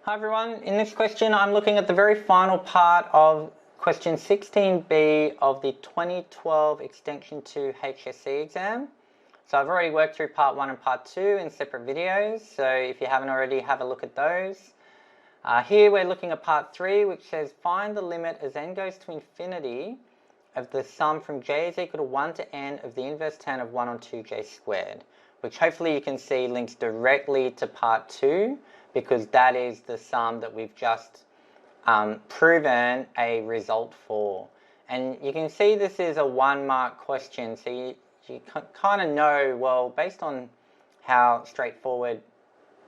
Hi everyone, in this question I'm looking at the very final part of question 16b of the 2012 Extension 2 HSC exam. So I've already worked through part 1 and part 2 in separate videos, so if you haven't already, have a look at those. Here we're looking at part 3, which says find the limit as n goes to infinity of the sum from j is equal to 1 to n of the inverse tan of 1 on 2j squared, which hopefully you can see links directly to part 2, because that is the sum that we've just proven a result for. And you can see this is a 1-mark question, so you kind of know, well, based on how straightforward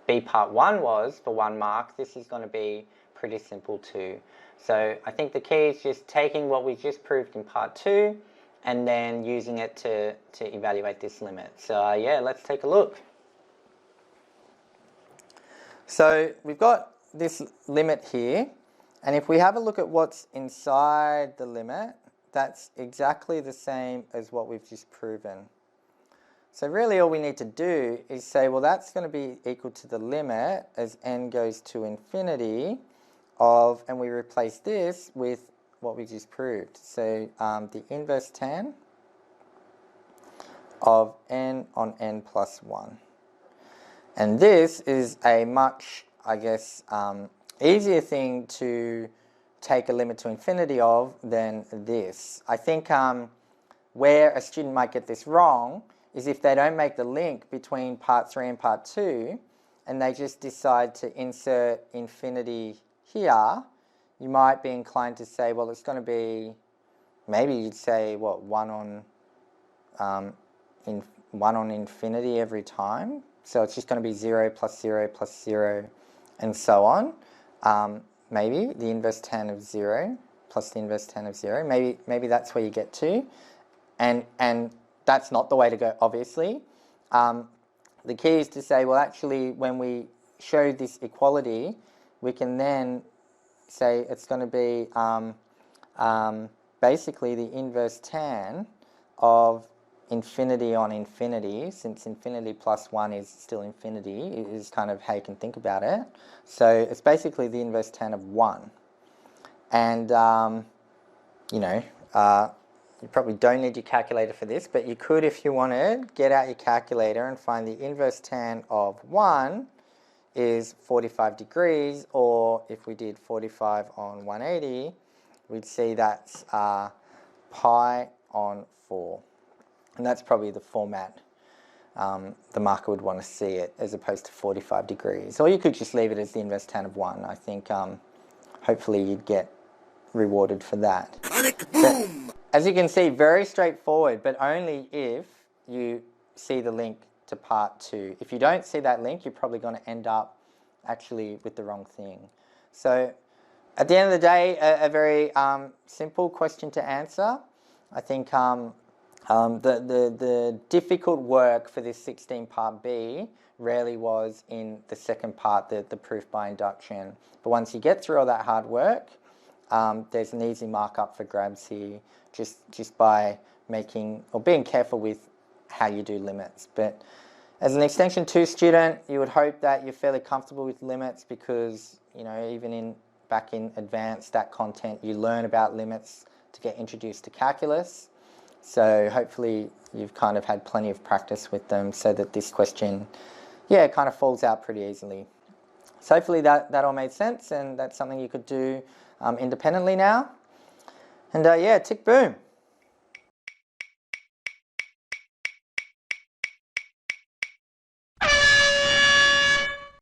B part 1 was for 1 mark, this is going to be pretty simple too. So I think the key is just taking what we just proved in part 2 and then using it to evaluate this limit. So yeah, let's take a look. So we've got this limit here, and if we have a look at what's inside the limit, that's exactly the same as what we've just proven. So really all we need to do is say, well, that's going to be equal to the limit as n goes to infinity of, and we replace this with what we just proved. So the inverse tan of n on n plus 1. And this is a much, I guess, easier thing to take a limit to infinity of than this. I think where a student might get this wrong is if they don't make the link between part 3 and part 2 and they just decide to insert infinity here, you might be inclined to say, well, it's going to be, maybe you'd say, what, 1 on infinity every time. So it's just going to be 0 plus 0 plus 0 and so on. Maybe the inverse tan of 0 plus the inverse tan of 0. Maybe that's where you get to. And that's not the way to go, obviously. The key is to say, well, actually, when we show this equality, we can then say it's going to be basically the inverse tan of infinity on infinity, since infinity plus 1 is still infinity, is kind of how you can think about it. So it's basically the inverse tan of 1. And, you know, you probably don't need your calculator for this, but you could, if you wanted, get out your calculator and find the inverse tan of 1 is 45 degrees, or if we did 45 on 180, we'd see that's pi on 4. And that's probably the format the marker would want to see it, as opposed to 45 degrees. Or you could just leave it as the inverse tan of 1. I think hopefully you'd get rewarded for that. But, as you can see, very straightforward, but only if you see the link to part 2. If you don't see that link, you're probably going to end up actually with the wrong thing. So at the end of the day, a very simple question to answer. I think the difficult work for this 16 part B really was in the second part, the proof by induction. But once you get through all that hard work, there's an easy markup for grabs here, just by making or being careful with how you do limits. But as an Extension 2 student, you would hope that you're fairly comfortable with limits, because, you know, even back in advanced stat content, you learn about limits to get introduced to calculus. So hopefully you've kind of had plenty of practice with them, so that this question, yeah, kind of falls out pretty easily. So hopefully that all made sense, and that's something you could do independently now. And yeah, tick boom.